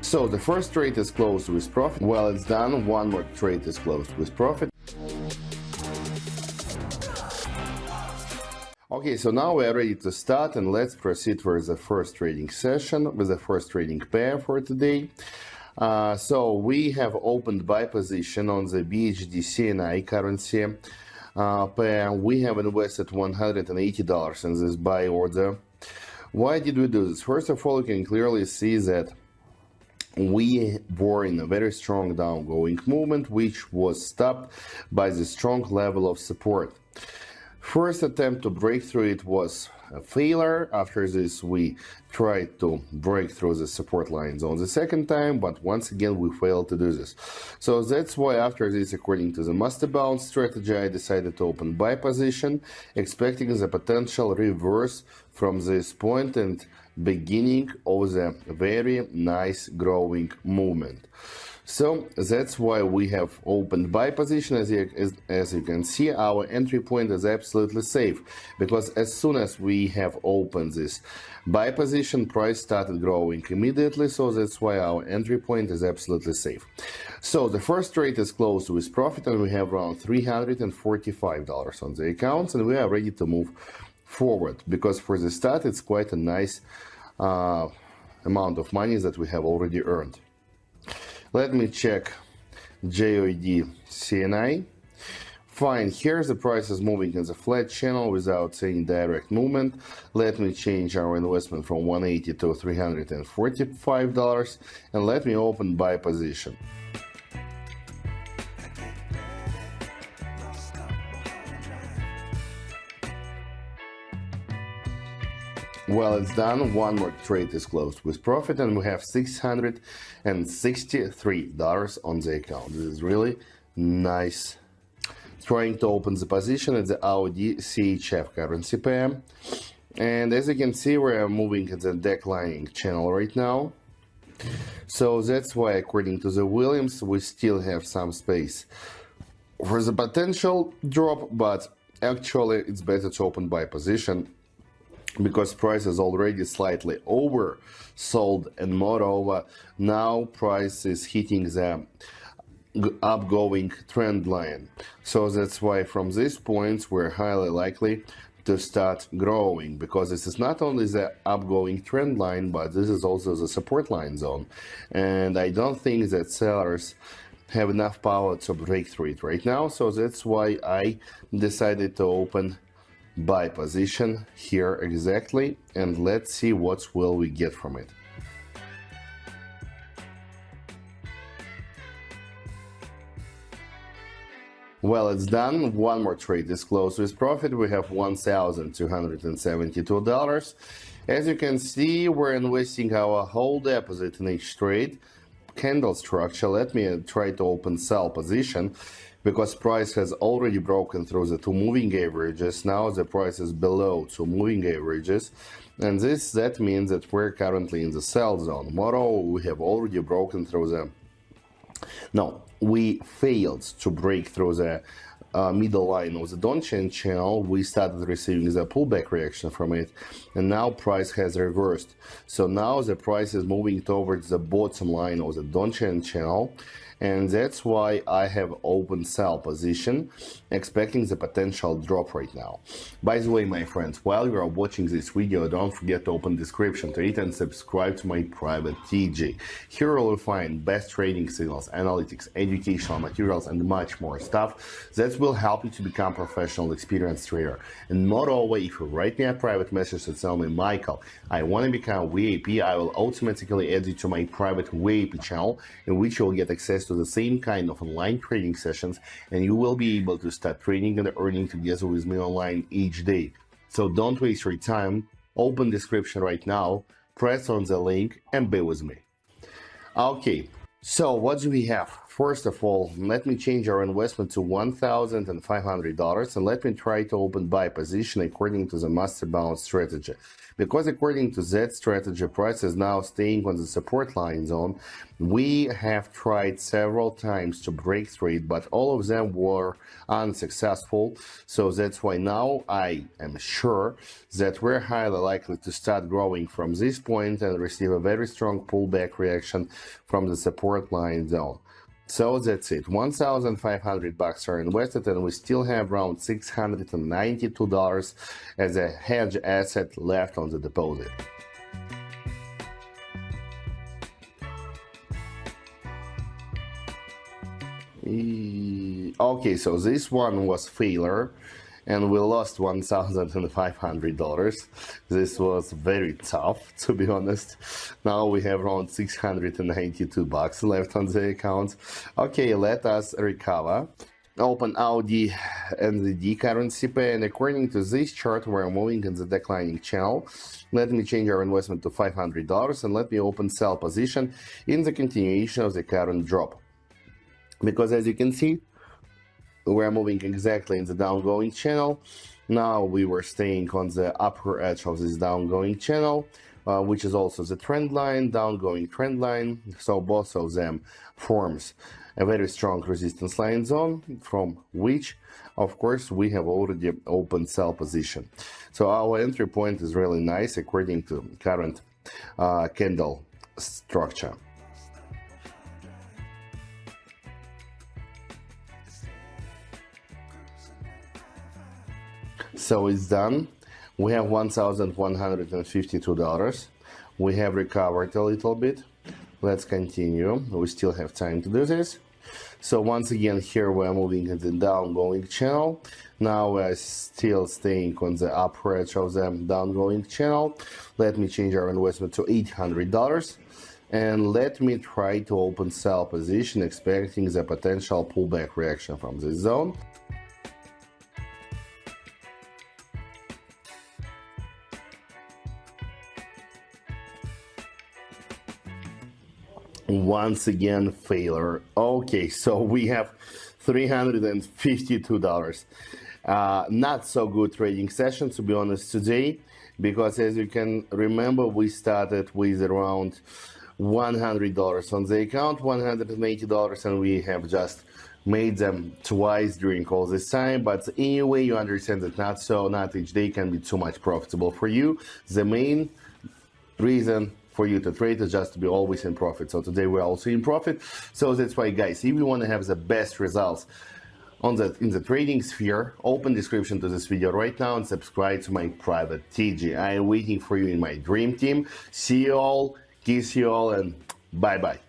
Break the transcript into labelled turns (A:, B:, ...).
A: So the first trade is closed with profit. Well, it's done. One more trade is closed with profit. Okay, so now we are ready to start, and let's proceed with the first trading session, with the first trading pair for today. So we have opened buy position on the Bhd CNI currency pair. We have invested $180 in this buy order. Why did we do this? First of all, you can clearly see that we were in a very strong downgoing movement, which was stopped by the strong level of support. First attempt to break through it was a failure. After this, we tried to break through the support lines on the second time, but once again we failed to do this. So that's why after this, according to the master bounce strategy, I decided to open buy position, expecting the potential reverse from this point and beginning of the very nice growing movement. So that's why we have opened buy position. As you can see, our entry point is absolutely safe, because as soon as we have opened this buy position, price started growing immediately. So that's why our entry point is absolutely safe. So the first trade is closed with profit, and we have around $345 on the accounts, and we are ready to move forward, because for the start it's quite a nice amount of money that we have already earned. Let me check Jod CNI. Fine, here the price is moving in the flat channel without any direct movement. Let me change our investment from $180 to $345, and let me open buy position. Well, it's done. One more trade is closed with profit, and we have $663 on the account. This is really nice. Trying to open the position at the Audi CHF currency pair. And as you can see, we are moving at the declining channel right now. So that's why, according to the Williams, we still have some space for the potential drop, but actually it's better to open buy position, because price is already slightly oversold, and moreover, now price is hitting the upgoing trend line. So that's why from these points we're highly likely to start growing, because this is not only the upgoing trend line, but this is also the support line zone. And I don't think that sellers have enough power to break through it right now. So that's why I decided to open buy position here exactly, and let's see what will we get from it. Well, it's done. One more trade is closed with profit. We have $1,272. As you can see, we're investing our whole deposit in each trade. Candle structure. Let me try to open sell position, because price has already broken through the two moving averages. Now the price is below two moving averages, and that means that we're currently in the sell zone. Moreover, we have already broken through the we failed to break through the middle line of the downtrend channel. We started receiving the pullback reaction from it, and now price has reversed. So now the price is moving towards the bottom line of the downtrend channel, and that's why I have opened sell position, expecting the potential drop right now. By the way, my friends, while you are watching this video, don't forget to open description to it and subscribe to my private TG. Here you will find best trading signals, analytics, educational materials, and much more stuff that will help you to become professional experienced trader. And moreover, if you write me a private message to tell me, Michael, I want to become VIP, I will automatically add you to my private VIP channel, in which you will get access to the same kind of online trading sessions, and you will be able to start trading and earning together with me online each day. So don't waste your time. Open description right now, press on the link, and be with me. Okay, so what do we have? first of all, let me change our investment to $1,500 and let me try to open buy position according to the master bounce strategy. Because according to that strategy, price is now staying on the support line zone. We have tried several times to break through it, but all of them were unsuccessful. So that's why now I am sure that we're highly likely to start growing from this point and receive a very strong pullback reaction from the support line zone. So that's it. $1,500 are invested, and we still have around $692 as a hedge asset left on the deposit. Okay, so this one was failure, and we lost $1,500. This was very tough, to be honest. Now we have around $692 left on the account. Okay, let us recover. Open AUD NZD currency pair, and according to this chart, we're moving in the declining channel. Let me change our investment to $500 and let me open sell position in the continuation of the current drop. Because as you can see, we're moving exactly in the downgoing channel. Now we were staying on the upper edge of this downgoing channel, which is also the trend line, downgoing trend line. So both of them forms a very strong resistance line zone, from which, of course, we have already opened sell position. So our entry point is really nice according to current candle structure. So it's done. We have $1,152. We have recovered a little bit. Let's continue. We still have time to do this. So once again, here we're moving in the downgoing channel. Now we're still staying on the upper edge of the downgoing channel. Let me change our investment to $800. And let me try to open sell position, expecting the potential pullback reaction from this zone. Once again, failure. Okay, so we have $352. Not so good trading session, to be honest, today, because as you can remember, we started with around $100 on the account, $180, and we have just made them twice during all this time. But anyway, you understand that not each day can be too much profitable for you. The main reason for you to trade is just to be always in profit. So today we're also in profit. So that's why, guys, if you want to have the best results in the trading sphere, open description to this video right now and subscribe to my private TG. I am waiting for you in my dream team. See you all, kiss you all, and bye bye.